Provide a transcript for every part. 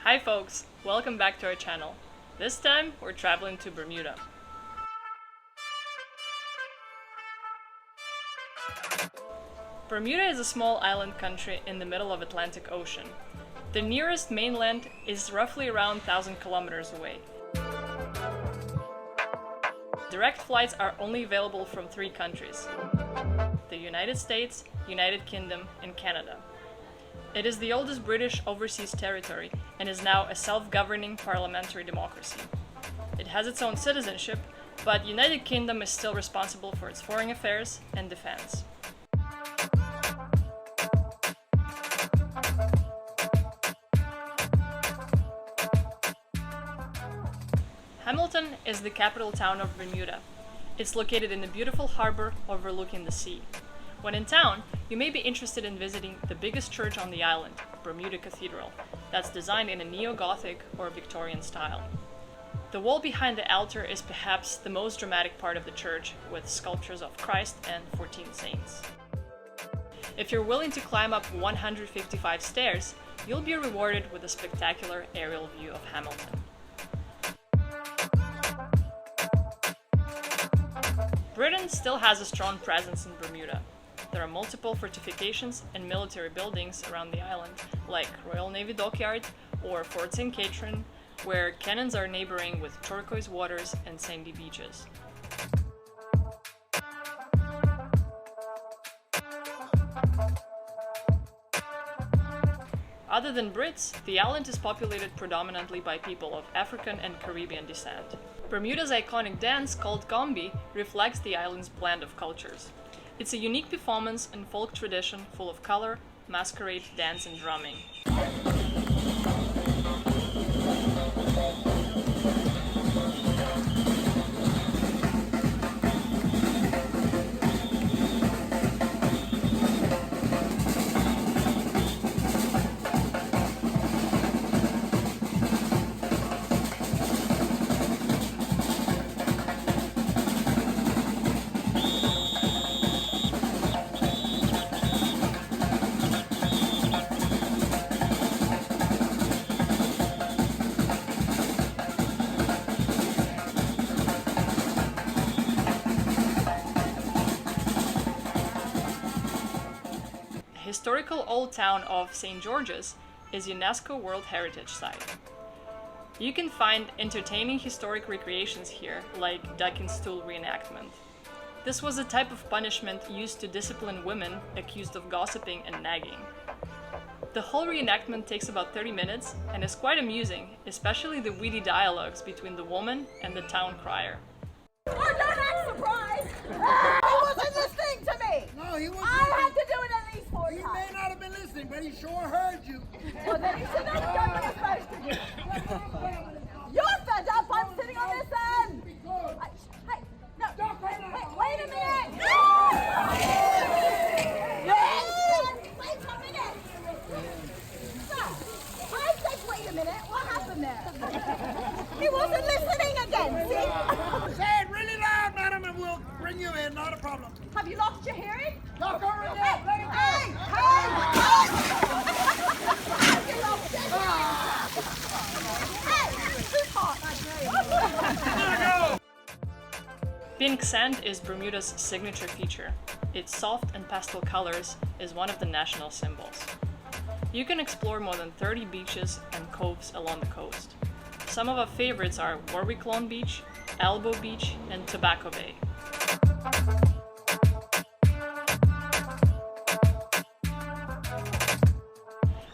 Hi folks, welcome back to our channel. This time we're traveling to Bermuda. Bermuda is a small island country in the middle of Atlantic Ocean. The nearest mainland is roughly around 1,000 kilometers away. Direct flights are only available from 3 countries: the United States, United Kingdom, and Canada. It is the oldest British overseas territory and is now a self-governing parliamentary democracy. It has its own citizenship, but United Kingdom is still responsible for its foreign affairs and defense. Hamilton is the capital town of Bermuda. It's located in a beautiful harbor overlooking the sea. When in town, you may be interested in visiting the biggest church on the island, Bermuda Cathedral, that's designed in a neo-Gothic or Victorian style. The wall behind the altar is perhaps the most dramatic part of the church, with sculptures of Christ and 14 saints. If you're willing to climb up 155 stairs, you'll be rewarded with a spectacular aerial view of Hamilton. Britain still has a strong presence in Bermuda. There are multiple fortifications and military buildings around the island, like Royal Navy Dockyard or Fort St. Catherine, where cannons are neighboring with turquoise waters and sandy beaches. Other than Brits, the island is populated predominantly by people of African and Caribbean descent. Bermuda's iconic dance, called Gomby, reflects the island's blend of cultures. It's a unique performance and folk tradition full of color, masquerade, dance, and drumming. The historical old town of St. George's is UNESCO World Heritage Site. You can find entertaining historic recreations here, like duck and stool reenactment. This was a type of punishment used to discipline women accused of gossiping and nagging. The whole reenactment takes about 30 minutes and is quite amusing, especially the witty dialogues between the woman and the town crier. Oh, don't act surprised! He wasn't listening to me! No, he wasn't. I had to do it at least 4 He times. may not have been listening, but he sure heard you. Well, then he should have done what I'm supposed to do. You're fed up, I'm sitting on this end! Hey, no, wait a minute! Wait a minute! Sir, I said wait a minute, what happened there? He wasn't listening again, see? Say it really loud, madam, and we'll bring you in, not a problem. Have you lost your hearing? Lock her in there, let her go. Hey! Have you lost your hearing? Hey! Who's hot? Pink sand is Bermuda's signature feature. Its soft and pastel colors is one of the national symbols. You can explore more than 30 beaches and coves along the coast. Some of our favorites are Warwick Lawn Beach, Elbow Beach, and Tobacco Bay.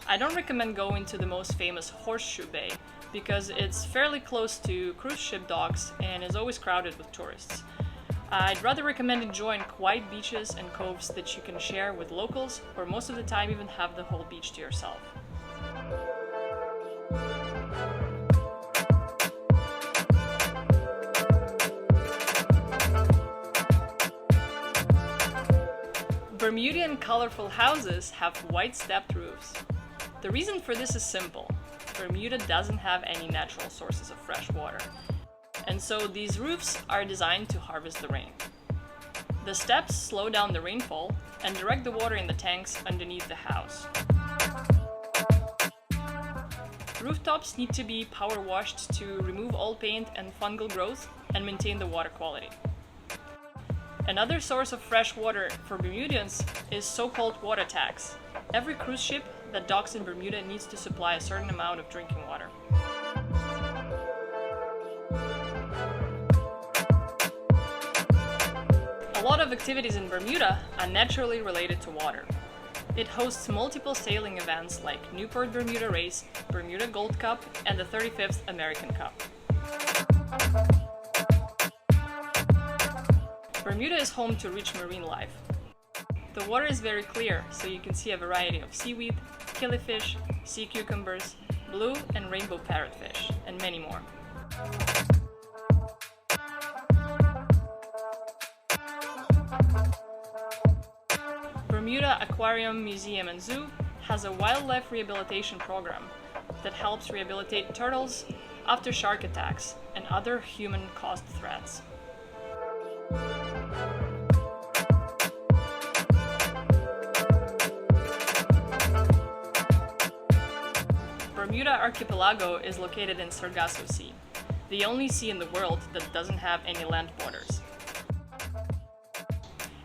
I don't recommend going to the most famous Horseshoe Bay because it's fairly close to cruise ship docks and is always crowded with tourists. I'd rather recommend enjoying quiet beaches and coves that you can share with locals, or most of the time even have the whole beach to yourself. Bermudian colorful houses have white stepped roofs. The reason for this is simple. Bermuda doesn't have any natural sources of fresh water, and so these roofs are designed to harvest the rain. The steps slow down the rainfall and direct the water in the tanks underneath the house. Rooftops need to be power washed to remove all paint and fungal growth and maintain the water quality. Another source of fresh water for Bermudians is so-called water tax. Every cruise ship that docks in Bermuda needs to supply a certain amount of drinking water. A lot of activities in Bermuda are naturally related to water. It hosts multiple sailing events like Newport Bermuda Race, Bermuda Gold Cup, and the 35th American Cup. Bermuda is home to rich marine life. The water is very clear, so you can see a variety of seaweed, killifish, sea cucumbers, blue and rainbow parrotfish, and many more. Bermuda Aquarium, Museum and Zoo has a wildlife rehabilitation program that helps rehabilitate turtles after shark attacks and other human-caused threats. Bermuda Archipelago is located in Sargasso Sea, the only sea in the world that doesn't have any land borders.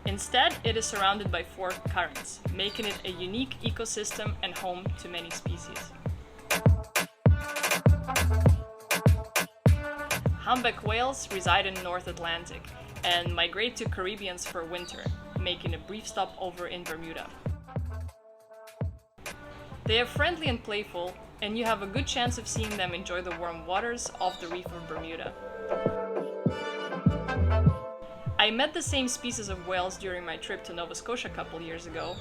Instead, it is surrounded by 4 currents, making it a unique ecosystem and home to many species. Humpback whales reside in North Atlantic and migrate to Caribbeans for winter, making a brief stop over in Bermuda. They are friendly and playful, and you have a good chance of seeing them enjoy the warm waters off the reef of Bermuda. I met the same species of whales during my trip to Nova Scotia a couple years ago.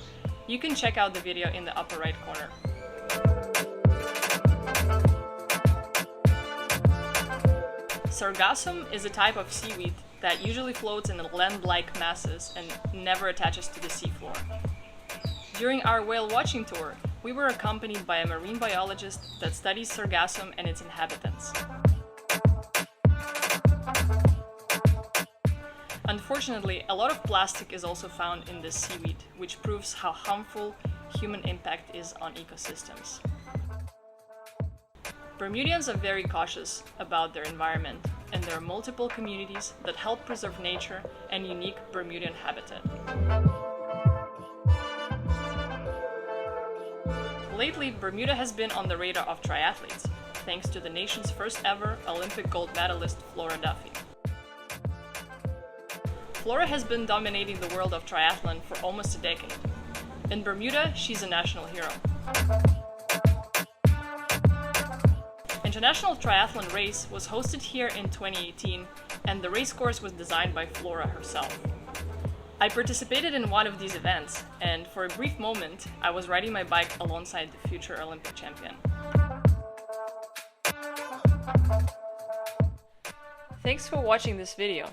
You can check out the video in the upper right corner. Sargassum is a type of seaweed that usually floats in land-like masses and never attaches to the seafloor. During our whale watching tour, we were accompanied by a marine biologist that studies Sargassum and its inhabitants. Unfortunately, a lot of plastic is also found in this seaweed, which proves how harmful human impact is on ecosystems. Bermudians are very cautious about their environment, and there are multiple communities that help preserve nature and unique Bermudian habitat. Lately, Bermuda has been on the radar of triathletes, thanks to the nation's first ever Olympic gold medalist Flora Duffy. Flora has been dominating the world of triathlon for almost a decade. In Bermuda, she's a national hero. International Triathlon Race was hosted here in 2018, and the race course was designed by Flora herself. I participated in one of these events, and for a brief moment, I was riding my bike alongside the future Olympic champion. Thanks for watching this video.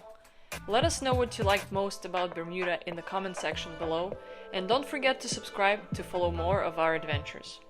Let us know what you liked most about Bermuda in the comment section below, and don't forget to subscribe to follow more of our adventures.